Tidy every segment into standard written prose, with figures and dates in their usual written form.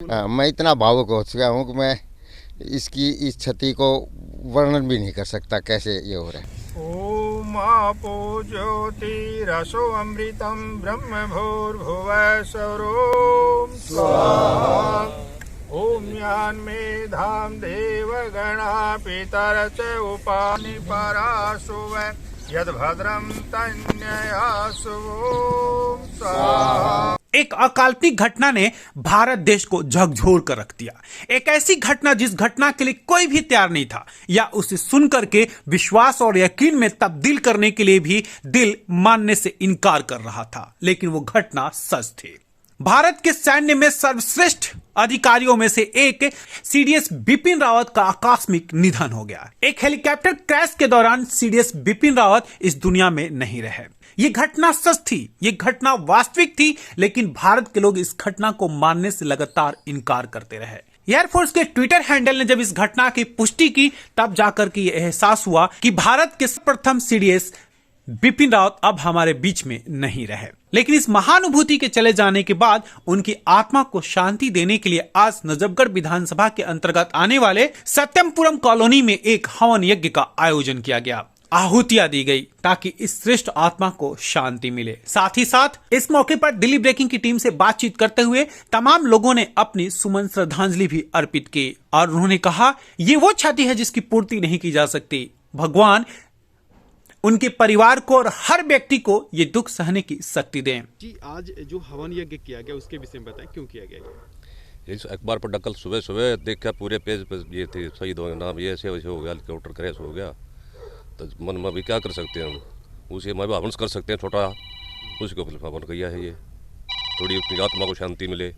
मैं इतना भावुक हो चुका हूँ कि मैं इसकी इस क्षति को वर्णन भी नहीं कर सकता कैसे ये हो रहा है। ओम आपो ज्योतिरसो अमृतम ब्रह्म भूर्भुवः स्वरोम स्वाहा। ओम यान्मेधां देवगणा पितरच उपानि पराशुव यद्भद्रं तन्ययासु। ओम स्वाहा। एक अकाल्पनिक घटना ने भारत देश को झकझोर कर रख दिया। एक ऐसी घटना जिस घटना के लिए कोई भी तैयार नहीं था या उसे सुनकर के विश्वास और यकीन में तब्दील करने के लिए भी दिल मानने से इनकार कर रहा था, लेकिन वो घटना सच थी। भारत के सैन्य में सर्वश्रेष्ठ अधिकारियों में से एक सीडीएस बिपिन रावत का आकस्मिक निधन हो गया। एक हेलीकॉप्टर क्रैश के दौरान सीडीएस बिपिन रावत इस दुनिया में नहीं रहे। ये घटना सच थी, ये घटना वास्तविक थी, लेकिन भारत के लोग इस घटना को मानने से लगातार इनकार करते रहे। एयरफोर्स के ट्विटर हैंडल ने जब इस घटना की पुष्टि की, तब जाकर के यह एहसास हुआ कि भारत के प्रथम सीडीएस बिपिन रावत अब हमारे बीच में नहीं रहे। लेकिन इस महानुभूति के चले जाने के बाद उनकी आत्मा को शांति देने के लिए आज नजफगढ़ विधानसभा के अंतर्गत आने वाले सत्यमपुरम कॉलोनी में एक हवन यज्ञ का आयोजन किया गया। आहुतियां दी गई ताकि इस श्रेष्ठ आत्मा को शांति मिले। साथ ही साथ इस मौके पर दिल्ली ब्रेकिंग की टीम से बातचीत करते हुए तमाम लोगों ने अपनी सुमन श्रद्धांजलि भी अर्पित की और उन्होंने कहा, ये वो क्षति है जिसकी पूर्ति नहीं की जा सकती। भगवान उनके परिवार को और हर व्यक्ति को ये दुख सहने की शक्ति दें। जी, आज जो हवन यज्ञ किया गया उसके विषय में बताएं, क्यों किया गया? इस अखबार पर कल सुबह सुबह देखा पूरे पेज पर ये थे शहीद हो नाम, ये ऐसे वैसे हो गया, हेलीकॉप्टर क्रैश हो गया। तो मन में अभी क्या कर सकते हैं हम, उसे मैं हवन कर सकते हैं छोटा, उसको हवन किया है। ये थोड़ी अपनी आत्मा को शांति मिले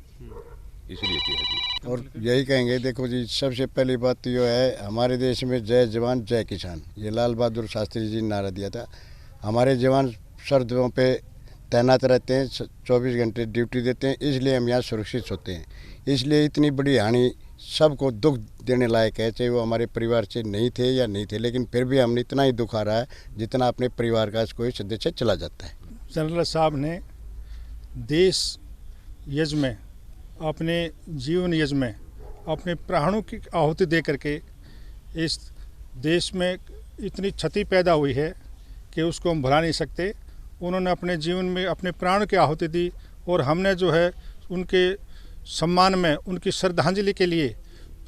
इसलिए किया है जी। और यही कहेंगे, देखो जी, सबसे पहली बात तो ये है, हमारे देश में जय जवान जय किसान, ये लाल बहादुर शास्त्री जी ने नारा दिया था। हमारे जवान सर्दियों पे तैनात रहते हैं, 24 घंटे ड्यूटी देते हैं, इसलिए हम यहाँ सुरक्षित होते हैं। इसलिए इतनी बड़ी हानि सबको दुख देने लायक है, चाहे वो हमारे परिवार से नहीं थे या नहीं थे, लेकिन फिर भी हमने इतना ही दुख आ रहा है जितना अपने परिवार का कोई सदस्य चला जाता है। जनरल साहब ने देश यज्ञ में, अपने जीवन यज्ञ में अपने प्राणों की आहुति दे करके इस देश में इतनी क्षति पैदा हुई है कि उसको हम भुला नहीं सकते। उन्होंने अपने जीवन में अपने प्राण की आहुति दी और हमने जो है उनके सम्मान में, उनकी श्रद्धांजलि के लिए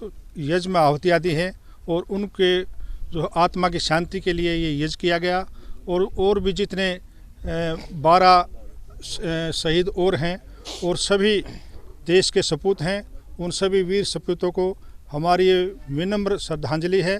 तो यज्ञ में आहुतियाँ दी हैं और उनके जो आत्मा की शांति के लिए ये यज्ञ किया गया। और भी जितने 12 शहीद और हैं और सभी देश के सपूत हैं, उन सभी वीर सपूतों को हमारी ये विनम्र श्रद्धांजलि है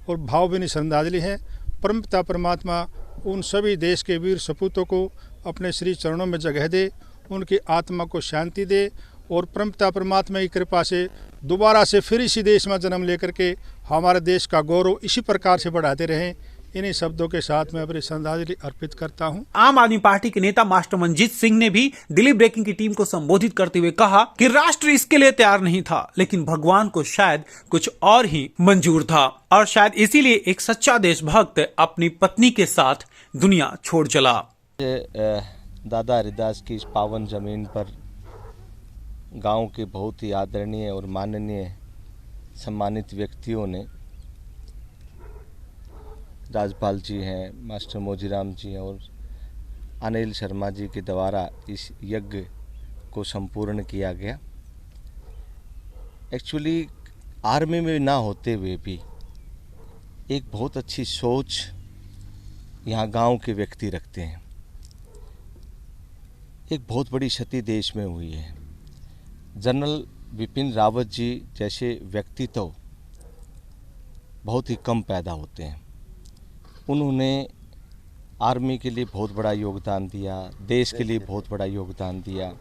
और भावभीनी श्रद्धांजलि है। परमपिता परमात्मा उन सभी देश के वीर सपूतों को अपने श्री चरणों में जगह दे, उनकी आत्मा को शांति दे और परमपिता परमात्मा की कृपा से दोबारा से फिर इसी देश में जन्म लेकर के हमारे देश का गौरव इसी प्रकार से बढ़ाते रहें। इन्हीं शब्दों के साथ मैं अपनी श्रद्धांजलि अर्पित करता हूं। आम आदमी पार्टी के नेता मास्टर मंजीत सिंह ने भी दिल्ली ब्रेकिंग की टीम को संबोधित करते हुए कहा कि राष्ट्र इसके लिए तैयार नहीं था, लेकिन भगवान को शायद कुछ और ही मंजूर था और शायद इसीलिए एक सच्चा देशभक्त अपनी पत्नी के साथ दुनिया छोड़ चला। दादा हरिदास की इस पावन जमीन पर गांव के बहुत ही आदरणीय और माननीय सम्मानित व्यक्तियों ने, राजपाल जी हैं, मास्टर मोजीराम जी हैं और अनिल शर्मा जी के द्वारा इस यज्ञ को संपूर्ण किया गया। एक्चुअली आर्मी में ना होते हुए भी एक बहुत अच्छी सोच यहाँ गांव के व्यक्ति रखते हैं। एक बहुत बड़ी क्षति देश में हुई है। जनरल बिपिन रावत जी जैसे व्यक्ति तो बहुत ही कम पैदा होते हैं। उन्होंने आर्मी के लिए बहुत बड़ा योगदान दिया, देश के लिए बहुत बड़ा योगदान दिया,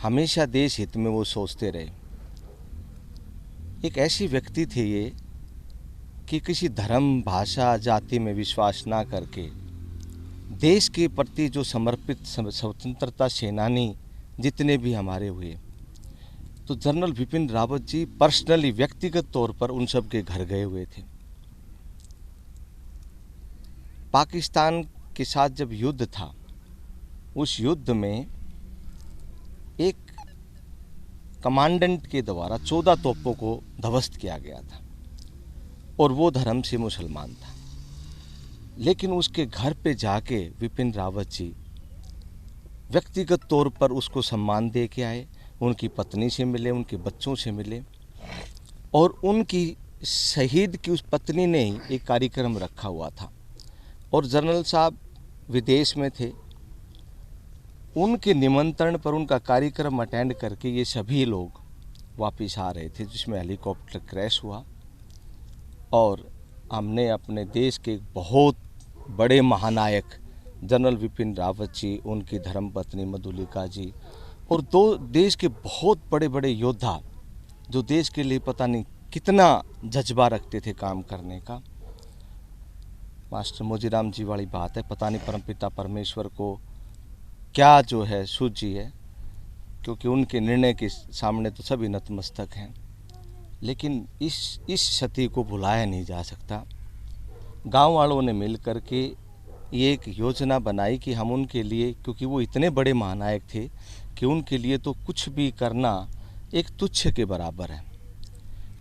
हमेशा देश हित में वो सोचते रहे। एक ऐसी व्यक्ति थे ये कि किसी धर्म, भाषा, जाति में विश्वास ना करके देश के प्रति जो समर्पित स्वतंत्रता सेनानी जितने भी हमारे हुए, तो जनरल बिपिन रावत जी पर्सनली व्यक्तिगत तौर पर उन सब के घर गए हुए थे। पाकिस्तान के साथ जब युद्ध था, उस युद्ध में एक कमांडेंट के द्वारा 14 तोपों को ध्वस्त किया गया था और वो धर्म से मुसलमान था। लेकिन उसके घर पे जाके विपिन रावत जी व्यक्तिगत तौर पर उसको सम्मान दे के आए, उनकी पत्नी से मिले, उनके बच्चों से मिले और उनकी शहीद की उस पत्नी ने ही एक कार्यक्रम रखा हुआ था और जनरल साहब विदेश में थे। उनके निमंत्रण पर उनका कार्यक्रम अटेंड करके ये सभी लोग वापस आ रहे थे, जिसमें हेलीकॉप्टर क्रैश हुआ और हमने अपने देश के बहुत बड़े महानायक जनरल विपिन रावत जी, उनकी धर्मपत्नी मधुलिका जी और दो देश के बहुत बड़े बड़े योद्धा जो देश के लिए पता नहीं कितना जज्बा रखते थे काम करने का। मास्टर मोजीराम जी वाली बात है, पता नहीं परमपिता परमेश्वर को क्या जो है सूझी है, क्योंकि उनके निर्णय के सामने तो सभी नतमस्तक हैं। लेकिन इस क्षति को भुलाया नहीं जा सकता। गांव वालों ने मिल कर के ये एक योजना बनाई कि हम उनके लिए, क्योंकि वो इतने बड़े महानायक थे कि उनके लिए तो कुछ भी करना एक तुच्छ के बराबर है।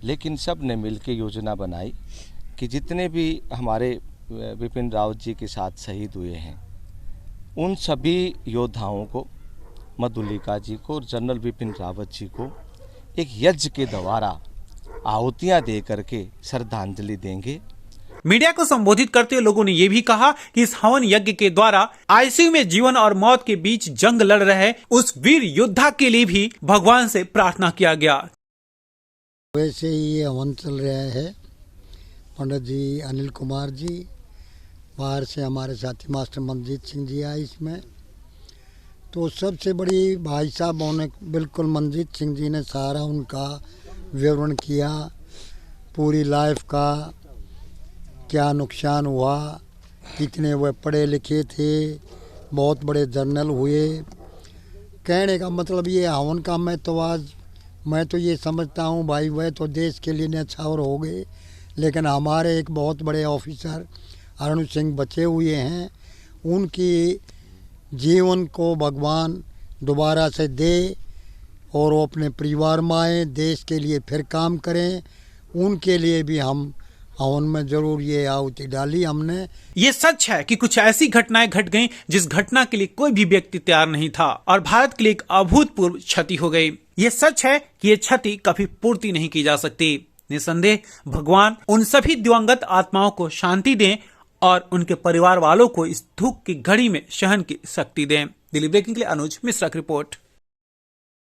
लेकिन सब ने मिल के योजना बनाई कि जितने भी हमारे विपिन रावत जी के साथ शहीद हुए हैं उन सभी योद्धाओं को, मधुलिका जी को और जनरल विपिन रावत जी को एक यज्ञ के द्वारा आहुतियाँ दे करके श्रद्धांजलि देंगे। मीडिया को संबोधित करते हुए लोगों ने यह भी कहा कि इस हवन यज्ञ के द्वारा आईसीयू में जीवन और मौत के बीच जंग लड़ रहे उस वीर योद्धा के लिए भी भगवान से प्रार्थना किया गया। वैसे ही ये हवन चल रहा है। पंडित जी अनिल कुमार जी, बाहर से हमारे साथी मास्टर मनजीत सिंह जी आए इसमें। तो सबसे बड़ी भाई साहब होने बिल्कुल मनजीत सिंह जी ने सारा उनका विवरण किया, पूरी लाइफ का क्या नुकसान हुआ, कितने वह पढ़े लिखे थे, बहुत बड़े जर्नल हुए। कहने का मतलब ये हवन का मैं तो ये समझता हूँ भाई, वह तो देश के लिए न्यौछावर हो गए, लेकिन हमारे एक बहुत बड़े ऑफिसर अरुण सिंह बचे हुए हैं, उनकी जीवन को भगवान दोबारा से दे और वो अपने परिवार में आए, देश के लिए फिर काम करें। उनके लिए भी हम हवन में जरूर ये आहुति डाली हमने। ये सच है कि कुछ ऐसी घटनाएं घट गईं जिस घटना के लिए कोई भी व्यक्ति तैयार नहीं था और भारत के लिए एक अभूतपूर्व क्षति हो गई। ये सच है कि ये क्षति कभी पूर्ति नहीं की जा सकती। निसंदेह भगवान उन सभी दिवंगत आत्माओं को शांति दें और उनके परिवार वालों को इस दुख की घड़ी में सहन की शक्ति दें। दिल्ली ब्रेकिंग के लिए अनुज मिश्रा की रिपोर्ट।